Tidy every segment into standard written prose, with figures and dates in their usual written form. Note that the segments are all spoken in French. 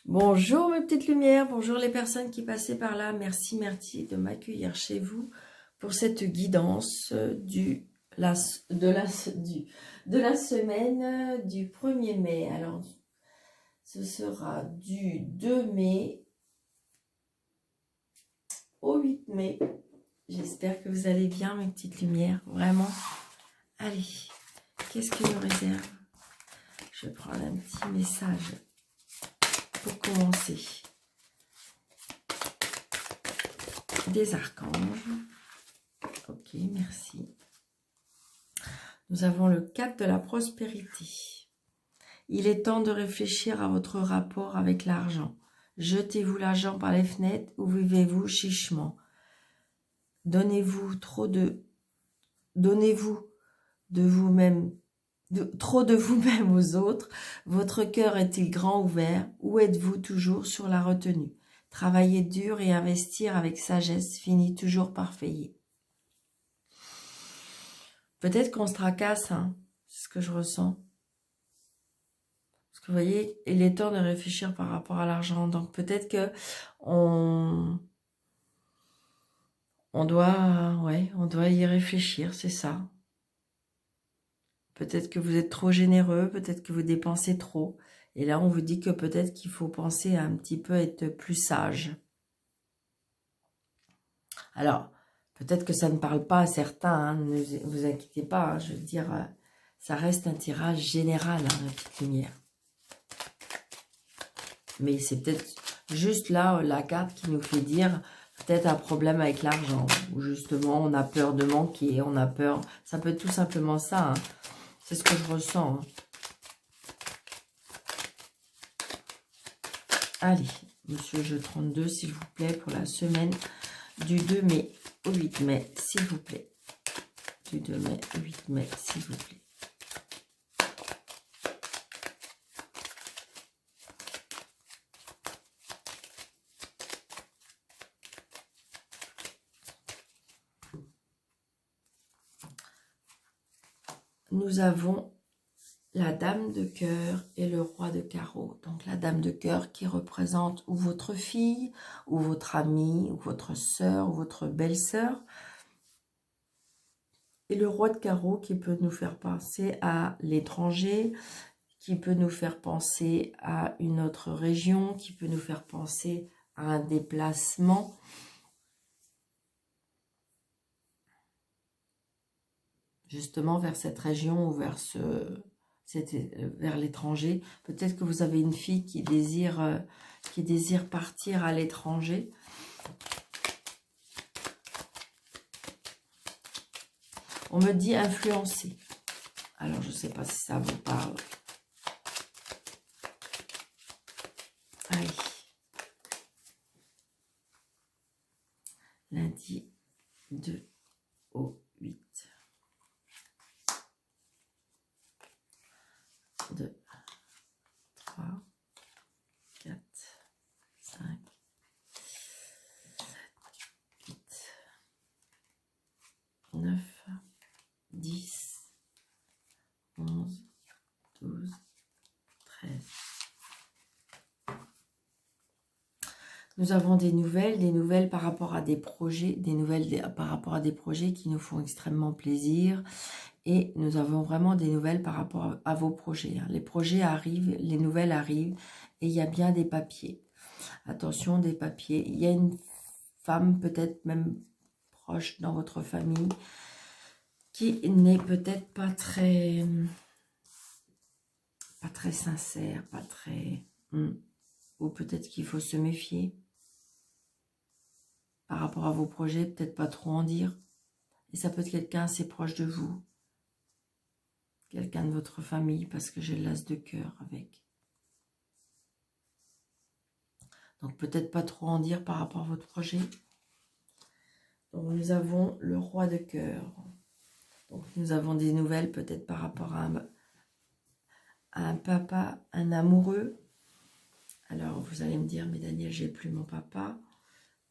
Bonjour mes petites lumières, bonjour les personnes qui passaient par là. Merci, merci de m'accueillir chez vous pour cette guidance de la semaine du 1er mai. Alors, ce sera du 2 mai au 8 mai. J'espère que vous allez bien mes petites lumières, vraiment. Allez, qu'est-ce qu'il nous réserve? Je vais prendre un petit message pour commencer. Des archanges. Ok, merci. Nous avons le 4 de la prospérité. Il est temps de réfléchir à votre rapport avec l'argent. Jetez-vous l'argent par les fenêtres ou vivez-vous chichement. Donnez-vous de vous-même, trop de vous-même aux autres. Votre cœur est-il grand ouvert ou êtes-vous toujours sur la retenue? Travailler dur et investir avec sagesse finit toujours par payer. Peut-être qu'on se tracasse, hein, c'est ce que je ressens. Parce que vous voyez, il est temps de réfléchir par rapport à l'argent. Donc peut-être que on doit y réfléchir, c'est ça. Peut-être que vous êtes trop généreux, peut-être que vous dépensez trop. Et là, on vous dit que peut-être qu'il faut penser à un petit peu être plus sage. Alors, peut-être que ça ne parle pas à certains, hein, ne vous inquiétez pas, hein, je veux dire, ça reste un tirage général, hein, la petite lumière. Mais c'est peut-être juste là la carte qui nous fait dire peut-être un problème avec l'argent, ou justement on a peur de manquer, on a peur, ça peut être tout simplement ça, hein. C'est ce que je ressens. Hein. Allez, monsieur jeu 32, s'il vous plaît, pour la semaine du 2 mai au 8 mai, s'il vous plaît. Du 2 mai au 8 mai, s'il vous plaît. Nous avons la dame de cœur et le roi de carreau. Donc la dame de cœur qui représente ou votre fille, ou votre amie, ou votre sœur, ou votre belle-sœur. Et le roi de carreau qui peut nous faire penser à l'étranger, qui peut nous faire penser à une autre région, qui peut nous faire penser à un déplacement. Justement vers cette région ou vers vers l'étranger. Peut-être que vous avez une fille qui désire partir à l'étranger. On me dit influencer. Alors, je ne sais pas si ça vous parle. Allez. Lundi 2 au 8. 2, 3, 4, 5, 7, 8, 9, 10, 11, 12, 13. Nous avons des nouvelles par rapport à des projets, par rapport à des projets qui nous font extrêmement plaisir. Et nous avons vraiment des nouvelles par rapport à vos projets. Les projets arrivent, les nouvelles arrivent et il y a bien des papiers. Attention, des papiers. Il y a une femme peut-être même proche dans votre famille qui n'est peut-être pas très sincère, pas très... ou peut-être qu'il faut se méfier par rapport à vos projets, peut-être pas trop en dire. Et ça peut être quelqu'un assez proche de vous. Quelqu'un de votre famille, parce que j'ai l'as de cœur avec. Donc peut-être pas trop en dire par rapport à votre projet. Donc nous avons le roi de cœur. Donc nous avons des nouvelles peut-être par rapport à un papa, un amoureux. Alors vous allez me dire, mais Daniel, j'ai plus mon papa.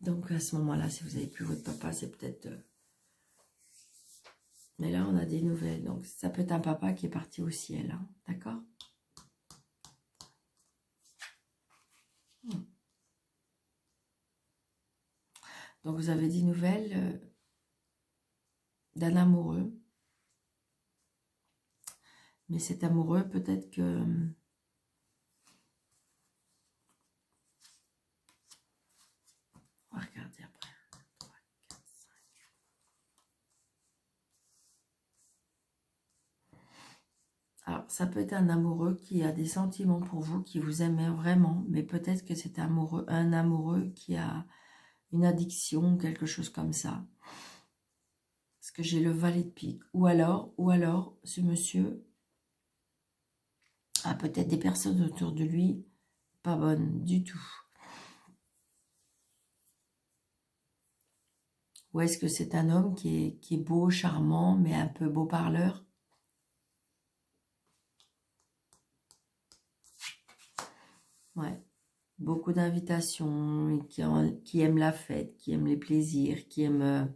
Donc à ce moment-là, si vous n'avez plus votre papa, c'est peut-être... Mais là, on a des nouvelles. Donc, ça peut être un papa qui est parti au ciel. Hein, d'accord? Donc vous avez des nouvelles d'un amoureux. Mais cet amoureux, peut-être que... On va regarder après. 3, 4, 5. Alors, ça peut être un amoureux qui a des sentiments pour vous, qui vous aime vraiment, mais peut-être que c'est un amoureux qui a une addiction ou quelque chose comme ça. Parce que j'ai le valet de pique. Ou alors, ce monsieur a peut-être des personnes autour de lui pas bonnes du tout. Ou est-ce que c'est un homme qui est beau, charmant, mais un peu beau parleur? Ouais. Beaucoup d'invitations, et qui aime la fête, qui aime les plaisirs, qui aime...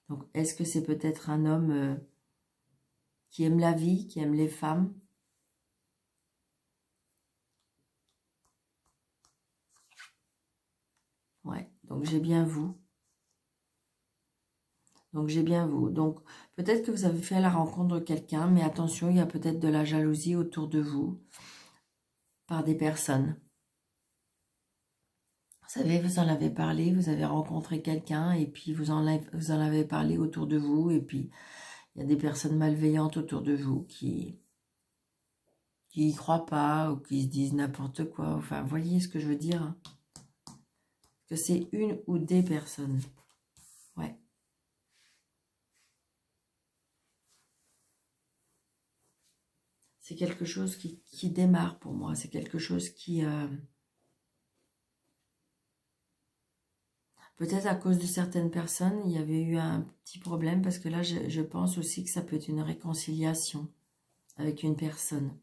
donc, est-ce que c'est peut-être un homme qui aime la vie, qui aime les femmes? Ouais, donc j'ai bien vous. Donc j'ai bien vous. Donc peut-être que vous avez fait la rencontre de quelqu'un, mais attention, il y a peut-être de la jalousie autour de vous par des personnes. Vous savez, vous en avez parlé, vous avez rencontré quelqu'un et puis vous en avez parlé autour de vous et puis il y a des personnes malveillantes autour de vous qui y croient pas ou qui se disent n'importe quoi. Enfin, vous voyez ce que je veux dire, hein? Que c'est une ou des personnes. Ouais. C'est quelque chose qui démarre pour moi. C'est quelque chose qui... peut-être à cause de certaines personnes, il y avait eu un petit problème parce que là, je pense aussi que ça peut être une réconciliation avec une personne.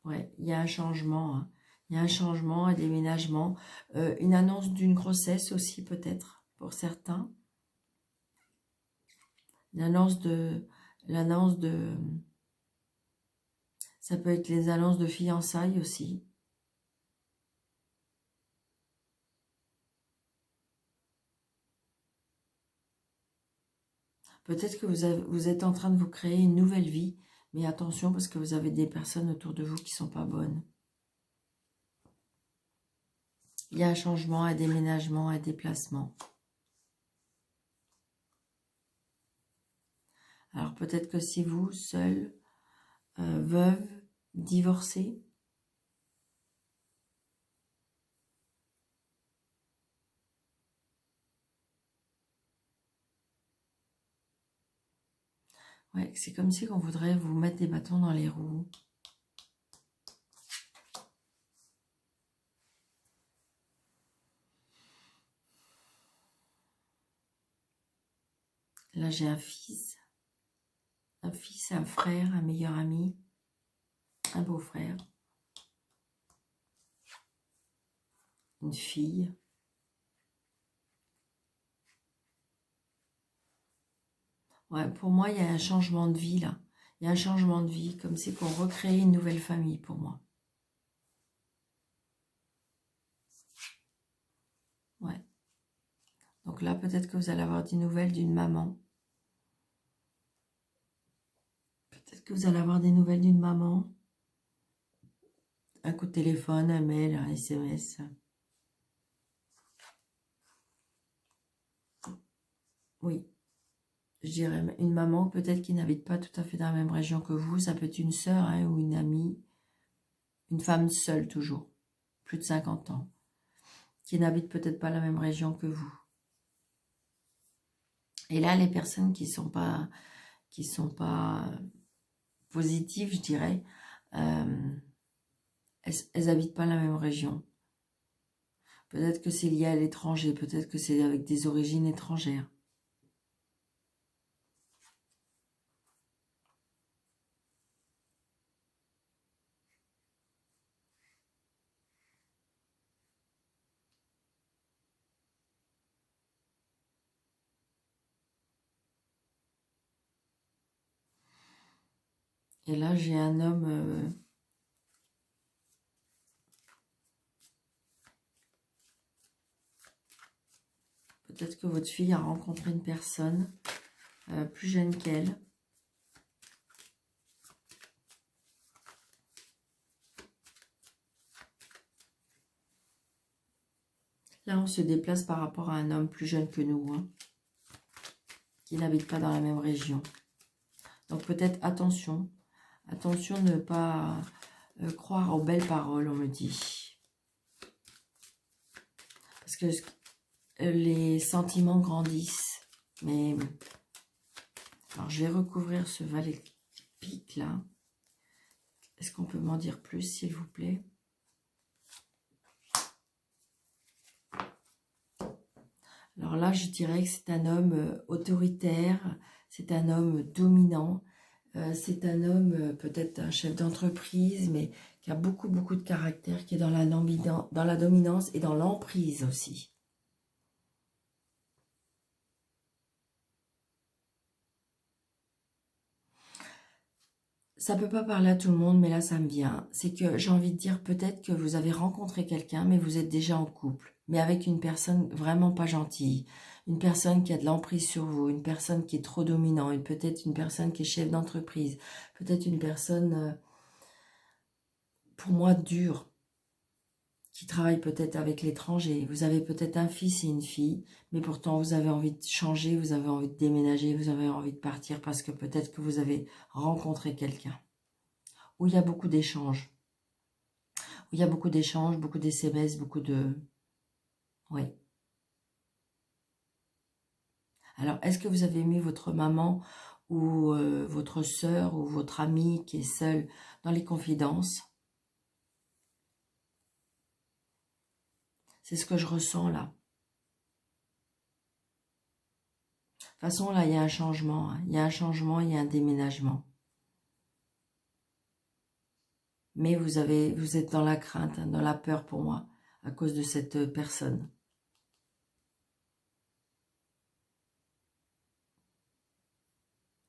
Ouais, il y a un changement, hein. Il y a un changement, un déménagement, une annonce d'une grossesse aussi peut-être pour certains. L'annonce de, ça peut être les annonces de fiançailles aussi. Peut-être que vous êtes en train de vous créer une nouvelle vie, mais attention parce que vous avez des personnes autour de vous qui sont pas bonnes. Il y a un changement, un déménagement, un déplacement. Alors peut-être que si vous, seul, veuve, divorcé, ouais, c'est comme si on voudrait vous mettre des bâtons dans les roues. Là, j'ai un fils, un frère, un meilleur ami, un beau-frère, une fille. Ouais, pour moi, il y a un changement de vie là. Il y a un changement de vie, comme si on recréait une nouvelle famille pour moi. Ouais. Donc là, peut-être que vous allez avoir des nouvelles d'une maman. Peut-être que vous allez avoir des nouvelles d'une maman. Un coup de téléphone, un mail, un SMS. Oui. Je dirais une maman peut-être qui n'habite pas tout à fait dans la même région que vous. Ça peut être une sœur, hein, ou une amie. Une femme seule toujours. Plus de 50 ans. Qui n'habite peut-être pas la même région que vous. Et là, les personnes qui sont pas positives, je dirais, elles habitent pas la même région. Peut-être que c'est lié à l'étranger, peut-être que c'est avec des origines étrangères. Et là, j'ai un homme Peut-être que votre fille a rencontré une personne plus jeune qu'elle. Là, on se déplace par rapport à un homme plus jeune que nous, hein, qui n'habite pas dans la même région. Donc peut-être attention. Attention de ne pas croire aux belles paroles, on me dit. Parce que les sentiments grandissent. Mais alors je vais recouvrir ce valet qui pique là. Est-ce qu'on peut m'en dire plus, s'il vous plaît? Alors là, je dirais que c'est un homme autoritaire, c'est un homme dominant, c'est un homme peut-être un chef d'entreprise, mais qui a beaucoup de caractère, qui est dans la dominance et dans l'emprise aussi. Ça peut pas parler à tout le monde, mais là, ça me vient. C'est que j'ai envie de dire peut-être que vous avez rencontré quelqu'un, mais vous êtes déjà en couple. Mais avec une personne vraiment pas gentille. Une personne qui a de l'emprise sur vous. Une personne qui est trop dominante. Peut-être une personne qui est chef d'entreprise. Peut-être une personne, pour moi, dure. Qui travaille peut-être avec l'étranger. Vous avez peut-être un fils et une fille. Mais pourtant, vous avez envie de changer. Vous avez envie de déménager. Vous avez envie de partir parce que peut-être que vous avez rencontré quelqu'un. Où il y a beaucoup d'échanges. Où il y a beaucoup d'échanges, beaucoup d'SMS, beaucoup de... Oui. Alors, est-ce que vous avez mis votre maman ou votre sœur ou votre amie qui est seule dans les confidences? C'est ce que je ressens là. De toute façon, là, il y a un changement. Hein. Il y a un changement, il y a un déménagement. Mais vous êtes dans la crainte, hein, dans la peur pour moi, à cause de cette personne.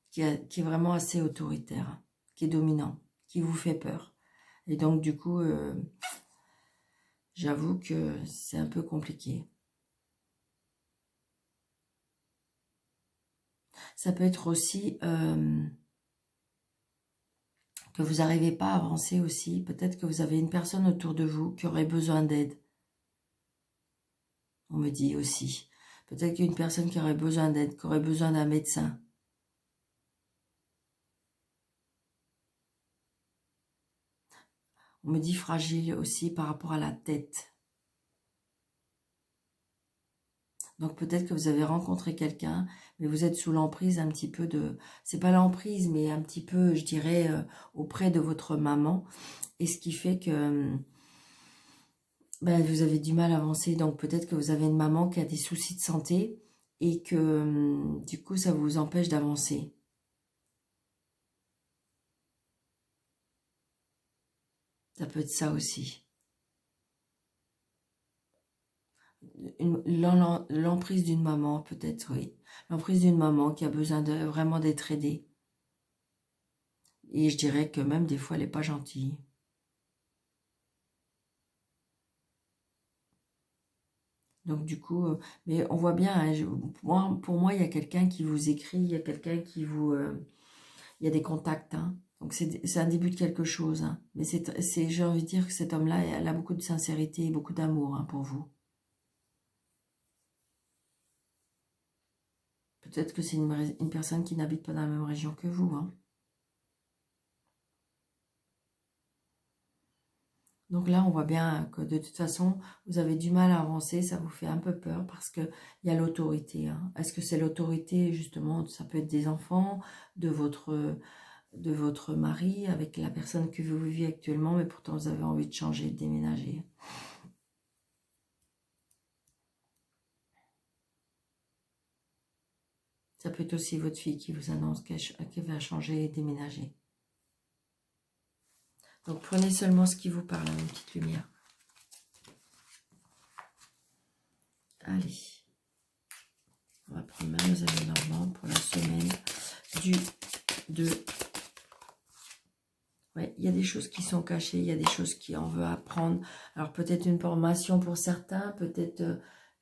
Qui est vraiment assez autoritaire, hein, qui est dominant, qui vous fait peur. Et donc, du coup, j'avoue que c'est un peu compliqué. Ça peut être aussi que vous n'arrivez pas à avancer aussi. Peut-être que vous avez une personne autour de vous qui aurait besoin d'aide. On me dit aussi. Peut-être qu'il y a une personne qui aurait besoin d'aide, qui aurait besoin d'un médecin. On me dit fragile aussi par rapport à la tête. Donc peut-être que vous avez rencontré quelqu'un, mais vous êtes sous l'emprise un petit peu de... C'est pas l'emprise, mais un petit peu, je dirais, auprès de votre maman. Et ce qui fait que ben, vous avez du mal à avancer. Donc peut-être que vous avez une maman qui a des soucis de santé et que du coup, ça vous empêche d'avancer. Ça peut être ça aussi. L'emprise d'une maman, peut-être, oui. L'emprise d'une maman qui a besoin de vraiment d'être aidée. Et je dirais que même des fois, elle n'est pas gentille. Donc du coup, mais on voit bien, hein, pour moi, il y a quelqu'un qui vous écrit, il y a quelqu'un qui vous... il y a des contacts, hein. Donc c'est un début de quelque chose. Hein. Mais j'ai envie de dire que cet homme-là, elle a beaucoup de sincérité et beaucoup d'amour, hein, pour vous. Peut-être que c'est une personne qui n'habite pas dans la même région que vous. Hein. Donc là, on voit bien que de toute façon, vous avez du mal à avancer, ça vous fait un peu peur parce qu'il y a l'autorité. Hein. Est-ce que c'est l'autorité, justement, ça peut être des enfants, de votre mari, avec la personne que vous vivez actuellement, mais pourtant vous avez envie de changer, de déménager. Ça peut être aussi votre fille qui vous annonce qu'elle va changer et déménager. Donc prenez seulement ce qui vous parle, une petite lumière. Allez. On va prendre Mademoiselle Normand pour la semaine du 2. Ouais, il y a des choses qui sont cachées, il y a des choses qui en veut apprendre. Alors peut-être une formation pour certains, peut-être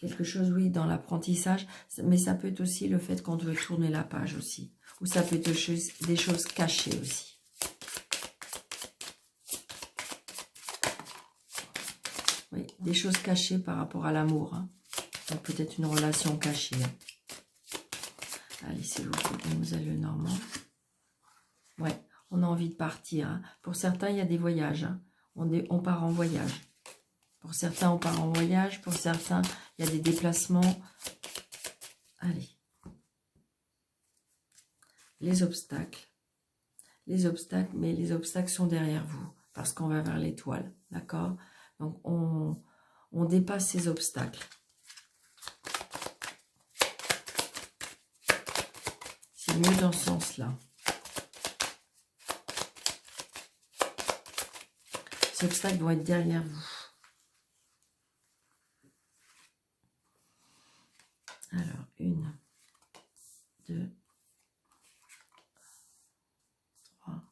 quelque chose, oui, dans l'apprentissage, mais ça peut être aussi le fait qu'on doit tourner la page aussi. Ou ça peut être des choses cachées aussi. Oui, des choses cachées par rapport à l'amour. Hein. Peut-être une relation cachée. Hein. Allez, s'il vous plaît, Mademoiselle Lenormand. Ouais, on a envie de partir. Hein. Pour certains, il y a des voyages. Hein. On part en voyage. Pour certains, on part en voyage. Pour certains, il y a des déplacements. Allez. Les obstacles. Les obstacles, mais les obstacles sont derrière vous. Parce qu'on va vers l'étoile. D'accord? Donc, on dépasse ces obstacles. C'est mieux dans ce sens-là. Ces obstacles vont être derrière vous. Alors, 1, 2, 3,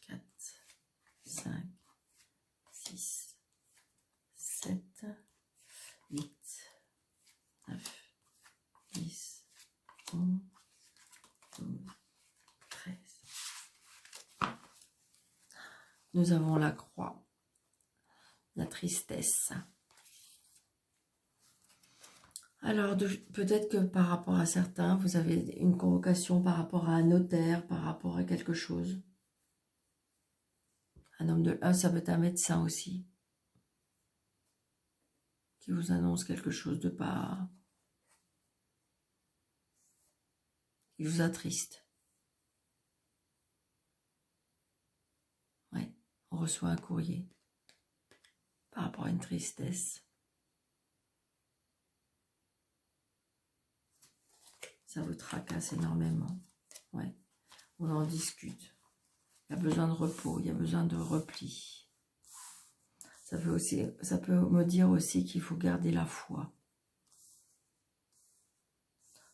4, 5, 6, 7, 8, 9, 10, 11, 12, 13. Nous avons la croix, la tristesse. Alors, peut-être que par rapport à certains, vous avez une convocation par rapport à un notaire, par rapport à quelque chose. Un homme de... Ah, ça peut être un médecin aussi. Qui vous annonce quelque chose de pas... qui vous attriste. Ouais, on reçoit un courrier par rapport à une tristesse. Ça vous tracasse énormément. Ouais, on en discute. Il y a besoin de repos, il y a besoin de repli. Ça peut me dire aussi qu'il faut garder la foi.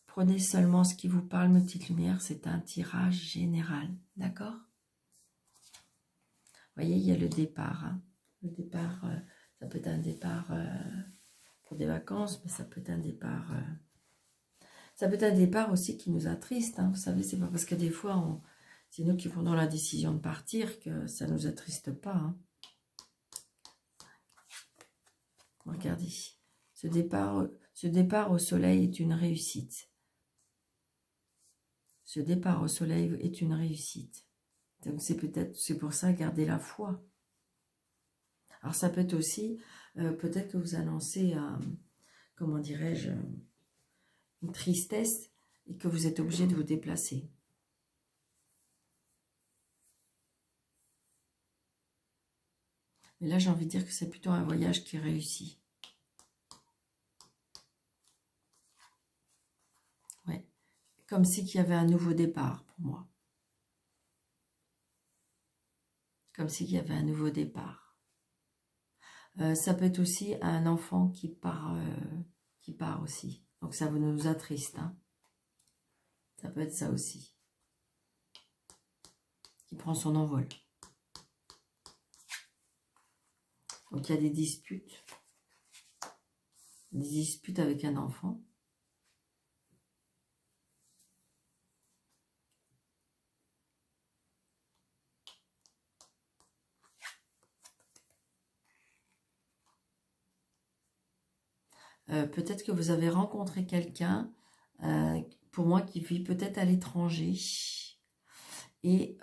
Prenez seulement ce qui vous parle, mes petites lumières, c'est un tirage général, d'accord? Vous voyez, il y a le départ. Hein. Le départ, ça peut être un départ pour des vacances, mais ça peut être un départ... ça peut être un départ aussi qui nous attriste. Hein. Vous savez, c'est pas parce que des fois, c'est nous qui prenons la décision de partir que ça ne nous attriste pas. Hein. Regardez, ce départ au soleil est une réussite. Ce départ au soleil est une réussite. Donc c'est pour ça, garder la foi. Alors ça peut être aussi, peut-être que vous annoncez, comment dirais-je, une tristesse et que vous êtes obligé de vous déplacer. Mais là, j'ai envie de dire que c'est plutôt un voyage qui réussit. Ouais. Comme si qu'il y avait un nouveau départ pour moi. Comme si qu'il y avait un nouveau départ. Ça peut être aussi un enfant qui part aussi. Donc ça nous attriste. Hein. Ça peut être ça aussi. Qui prend son envol. Donc il y a des disputes. Des disputes avec un enfant. Peut-être que vous avez rencontré quelqu'un, pour moi, qui vit peut-être à l'étranger. Et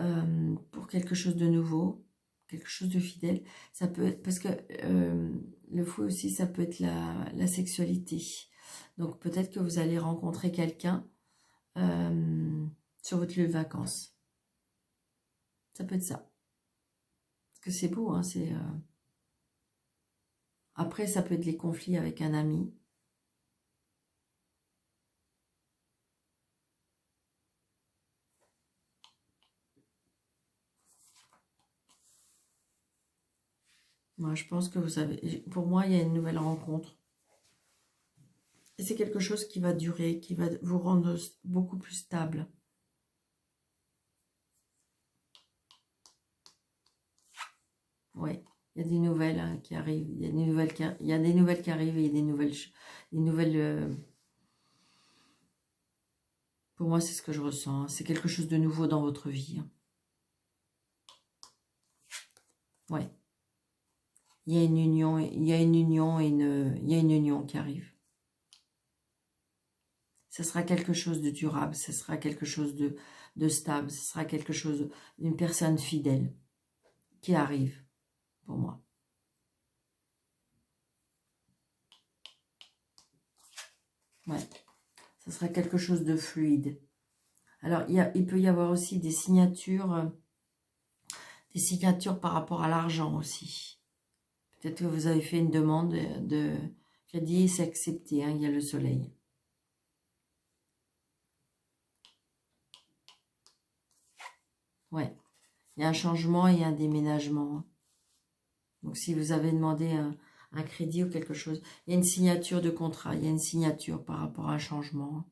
pour quelque chose de nouveau, quelque chose de fidèle, ça peut être, parce que le fouet aussi, ça peut être la sexualité. Donc peut-être que vous allez rencontrer quelqu'un sur votre lieu de vacances. Ça peut être ça. Parce que c'est beau, hein, c'est... Après, ça peut être les conflits avec un ami. Moi, je pense que vous avez... Pour moi, il y a une nouvelle rencontre. Et c'est quelque chose qui va durer, qui va vous rendre beaucoup plus stable. Ouais. Il y a des nouvelles hein, qui arrivent. Il y a des nouvelles qui, il y a des nouvelles qui arrivent et des nouvelles. Pour moi, c'est ce que je ressens. C'est quelque chose de nouveau dans votre vie. Hein. Ouais. Il y a une union, il y a une union et il y a une union qui arrive. Ce sera quelque chose de durable, ce sera quelque chose de stable, ce sera quelque chose d'une personne fidèle qui arrive pour moi. Ouais, ce sera quelque chose de fluide. Alors, il peut y avoir aussi des signatures par rapport à l'argent aussi. Peut-être que vous avez fait une demande de crédit et c'est accepté, hein, il y a le soleil. Ouais, il y a un changement et un déménagement. Donc, si vous avez demandé un crédit ou quelque chose, il y a une signature de contrat, il y a une signature par rapport à un changement.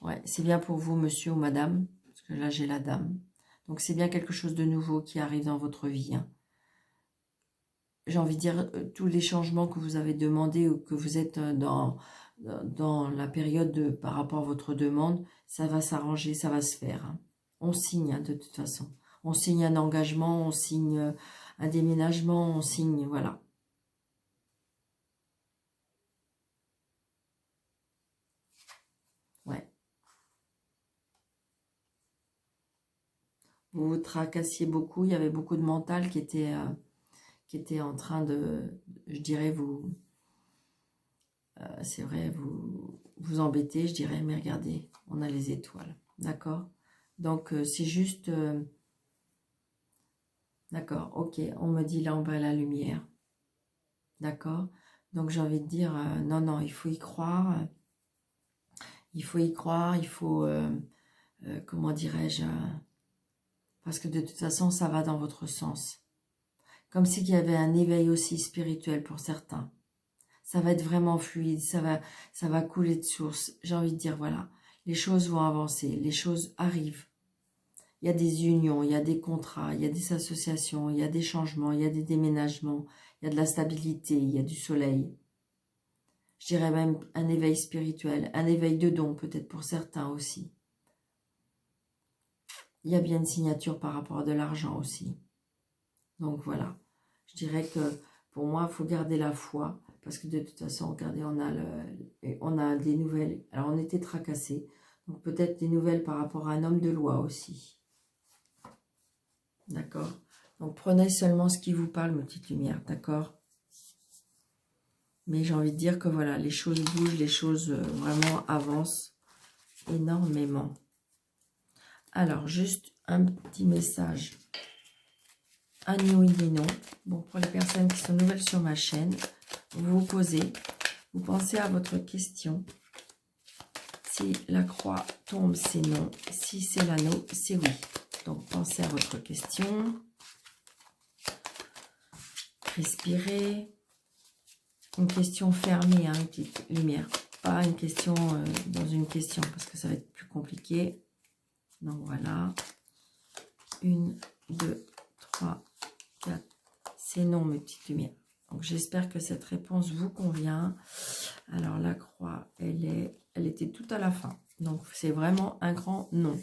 Ouais, c'est bien pour vous, monsieur ou madame, parce que là, j'ai la dame. Donc, c'est bien quelque chose de nouveau qui arrive dans votre vie. Hein. J'ai envie de dire, tous les changements que vous avez demandés ou que vous êtes dans la période par rapport à votre demande, ça va s'arranger, ça va se faire. Hein. On signe, hein, de toute façon. On signe un engagement, on signe un déménagement, on signe, voilà. Ouais. Vous vous tracassiez beaucoup, il y avait beaucoup de mental qui était en train de, je dirais, c'est vrai, vous embêter, je dirais, mais regardez, on a les étoiles, d'accord? Donc, c'est juste, d'accord, ok, on me dit là, on va à la lumière, d'accord? Donc, j'ai envie de dire, non, non, il faut y croire, il faut y croire, il faut, comment dirais-je, parce que de toute façon, ça va dans votre sens. Comme s'il y avait un éveil aussi spirituel pour certains. Ça va être vraiment fluide, ça va couler de source. J'ai envie de dire, voilà, les choses vont avancer, les choses arrivent. Il y a des unions, il y a des contrats, il y a des associations, il y a des changements, il y a des déménagements, il y a de la stabilité, il y a du soleil. Je dirais même un éveil spirituel, un éveil de don peut-être pour certains aussi. Il y a bien une signature par rapport à de l'argent aussi. Donc voilà, je dirais que pour moi, il faut garder la foi. Parce que de toute façon, regardez, on a des nouvelles. Alors, on était tracassés. Donc, peut-être des nouvelles par rapport à un homme de loi aussi. D'accord? Donc, prenez seulement ce qui vous parle, ma petite lumière. D'accord? Mais j'ai envie de dire que voilà, les choses bougent, les choses vraiment avancent énormément. Alors, juste un petit message. Un oui et non. Bon, pour les personnes qui sont nouvelles sur ma chaîne, vous vous posez, vous pensez à votre question. Si la croix tombe, c'est non. Si c'est l'anneau, c'est oui. Donc, pensez à votre question. Respirez. Une question fermée, hein, une petite lumière. Pas une question dans une question, parce que ça va être plus compliqué. Donc, voilà. 1, 2, 3, 4. C'est non, mes petites lumières. Donc, j'espère que cette réponse vous convient. Alors, la croix, elle était tout à la fin. Donc, c'est vraiment un grand non.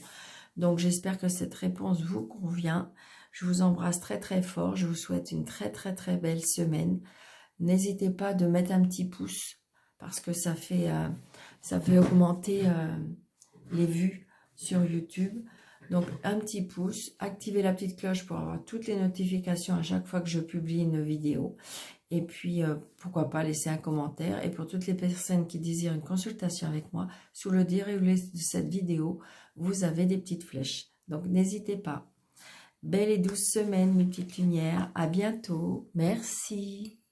Donc, j'espère que cette réponse vous convient. Je vous embrasse très, très fort. Je vous souhaite une très, très, très belle semaine. N'hésitez pas de mettre un petit pouce parce que ça fait augmenter les vues sur YouTube. Donc, un petit pouce, activez la petite cloche pour avoir toutes les notifications à chaque fois que je publie une vidéo. Et puis, pourquoi pas laisser un commentaire. Et pour toutes les personnes qui désirent une consultation avec moi, sous le déroulé de cette vidéo, vous avez des petites flèches. Donc, n'hésitez pas. Belle et douce semaine, mes petites lumières. À bientôt. Merci.